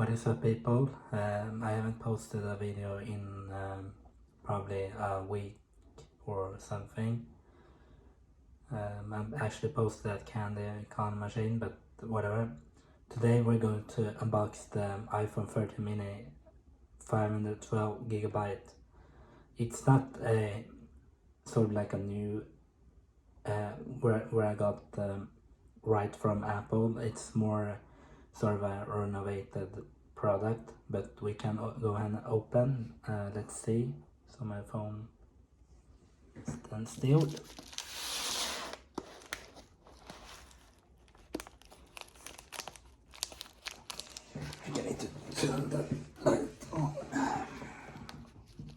What is up, people? I haven't posted a video in probably a week or something. I actually posted that candy con machine, but whatever. Today we're going to unbox the iPhone 13 mini 512GB. It's not a sort of like a new where I got right from Apple. It's more sort of a renovated product, but we can go ahead and open. Let's see. So my phone stands still. I need to turn the light on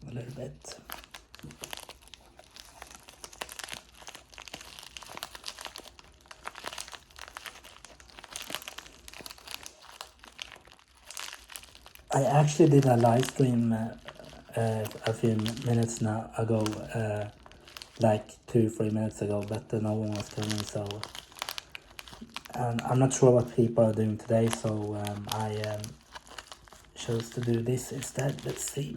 a little bit. I actually did a live stream a few minutes ago, like 2-3 minutes ago, but no one was coming, so I'm not sure what people are doing today, so I chose to do this instead. Let's see.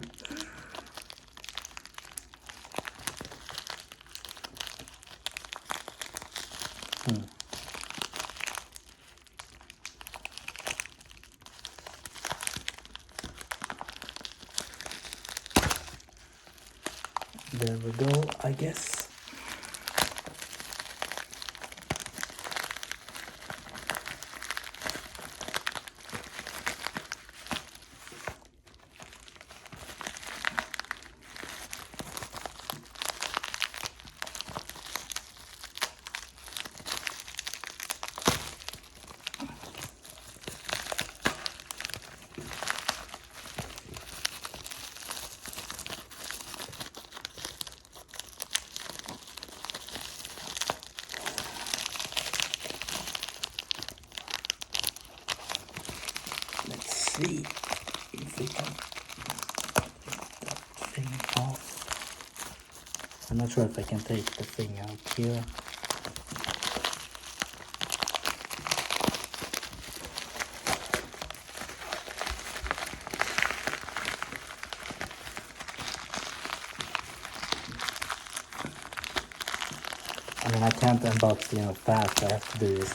There we go, I guess. Let's see if we can get that thing off. I'm not sure if I can take the thing out here. I mean, I can't unbox, fast. I have to do this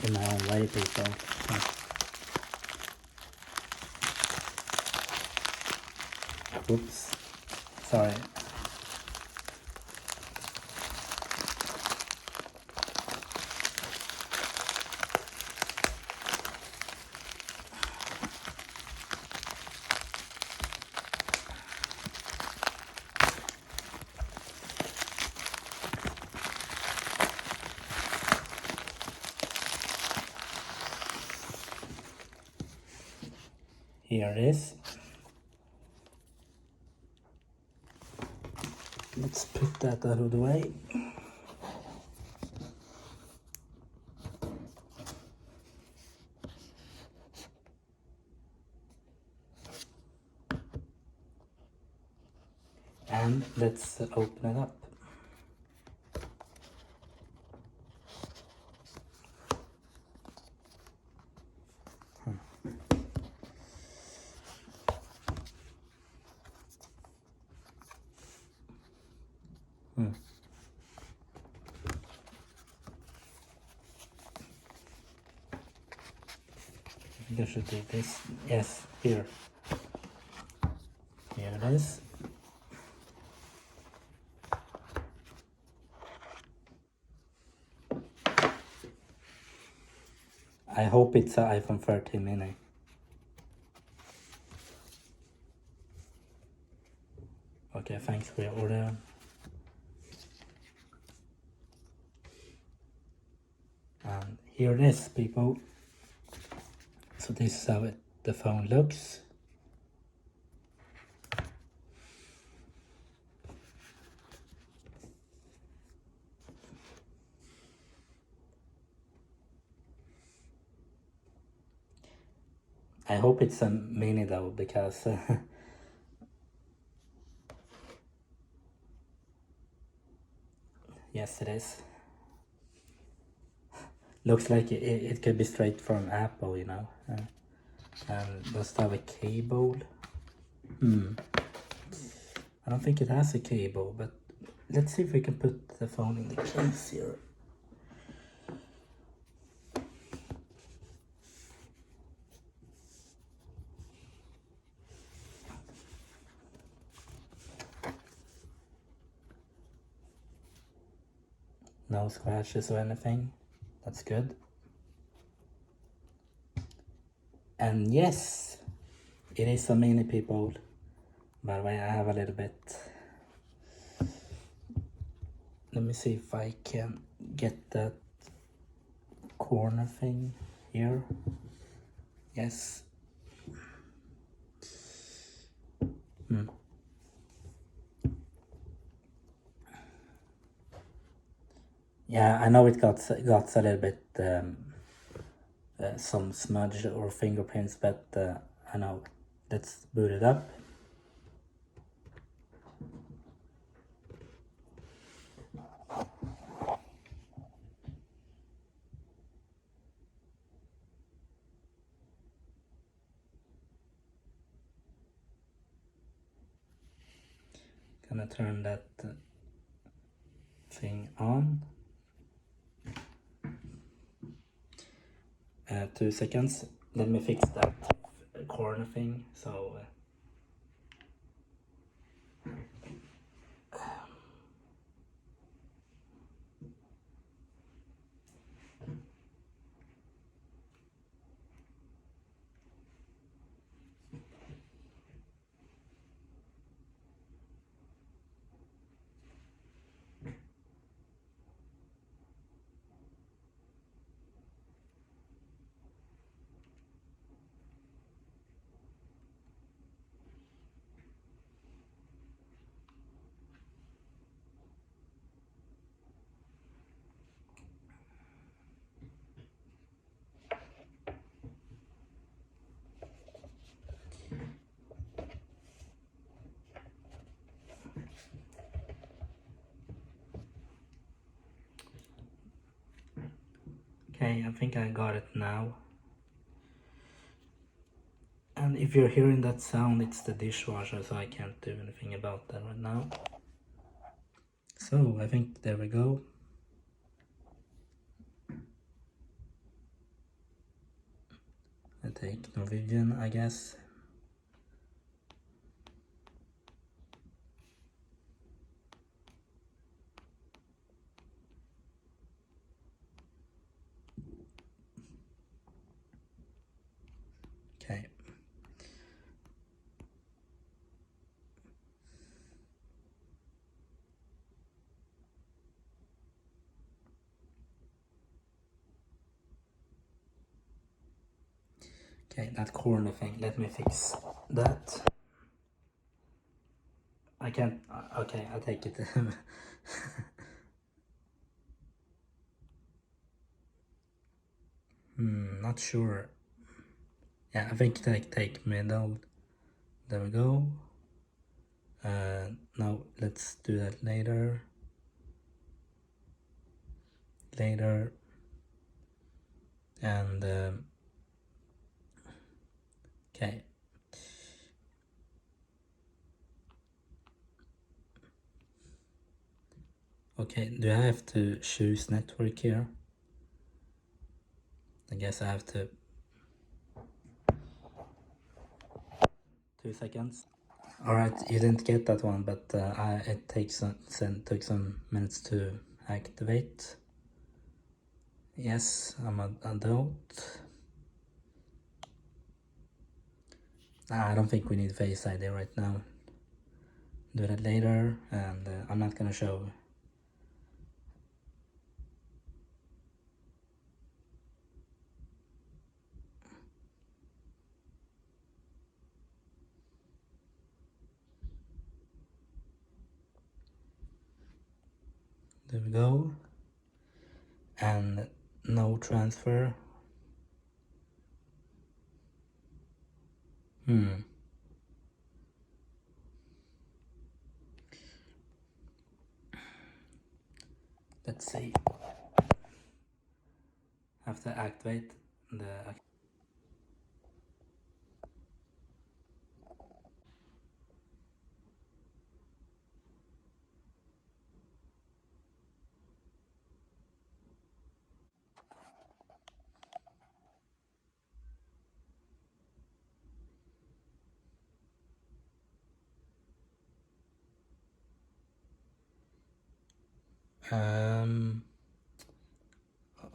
in my own way, people. Oops. Sorry. Here it is. Let's put that out of the way. And let's open it up. I think I should do this. Yes, here. Here it is. I hope it's an iPhone 13 mini. Okay, thanks for your order. And here it is, people. So this is how the phone looks. I hope it's a mini though, because yes, it is. Looks like it could be straight from Apple, And does it have a cable? I don't think it has a cable, but let's see if we can put the phone in the case here. No scratches or anything. That's good. And yes, it is a mini people. By the way, I have a little bit. Let me see if I can get that corner thing here. Yes. Yeah, I know it got a little bit some smudge or fingerprints, but I know. Let's boot it up. Gonna turn that thing on. 2 seconds. Let me fix that corner thing. So okay, I think I got it now. And if you're hearing that sound, it's the dishwasher, so I can't do anything about that right now. So I think there we go. I take Norwegian, I guess. Okay. Okay, that corner thing, let me fix that. I can't, okay, I'll take it. Not sure. Yeah, I think take middle. There we go. Now let's do that later. And okay. Okay, do I have to choose network here? I guess I have to. 2 seconds. Alright, you didn't get that one, but it took some minutes to activate. Yes, I'm an adult. I don't think we need Face ID right now. Do that later, and I'm not gonna show. There we go. And no transfer. Let's see. Have to activate the.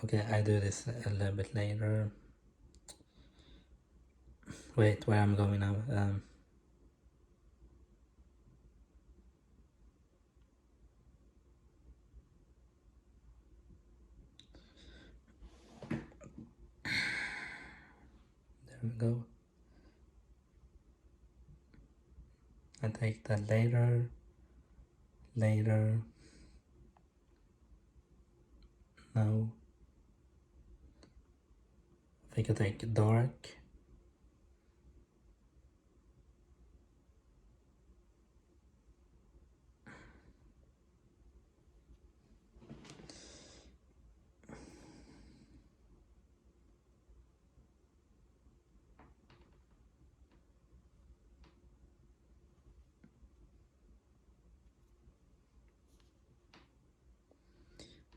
Okay, I do this a little bit later. Wait, where I'm going now? There we go. I take that later. No. I think I take dark.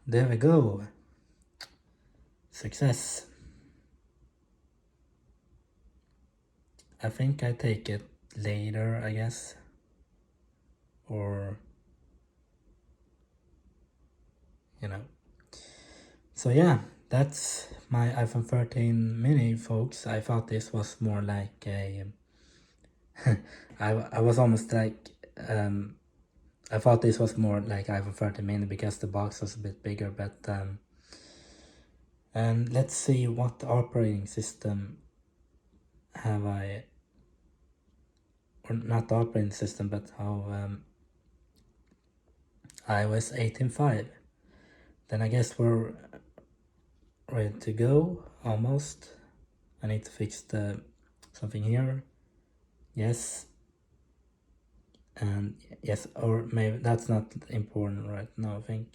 There we go. Success. I think I take it later, I guess. Or, you know. So yeah, that's my iPhone 13 mini, folks. I thought this was more like a... I was almost like... I thought this was more like iPhone 13 mini because the box was a bit bigger, but... and let's see what operating system have I... Or not the operating system, but how... iOS 18.5. Then I guess we're ready to go, almost. I need to fix the something here. Yes. And yes, or maybe that's not important right now, I think.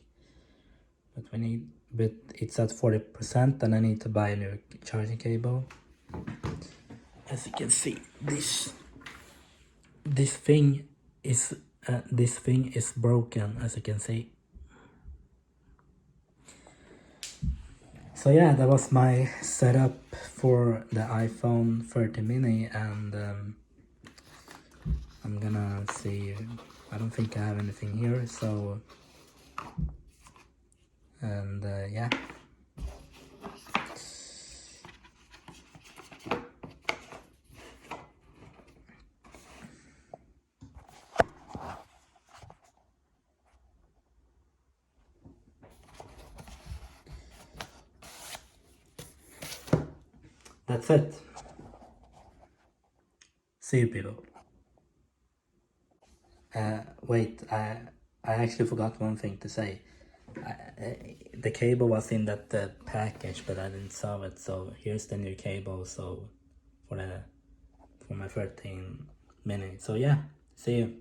But it's at 40%, and I need to buy a new charging cable. As you can see, this thing is broken, as you can see. So yeah, that was my setup for the iPhone 13 mini, and I'm gonna see. I don't think I have anything here, so and yeah. That's it. See you, people. Wait, I actually forgot one thing to say. The cable was in that package, but I didn't saw it. So here's the new cable. So for my 13 mini. So yeah, see you.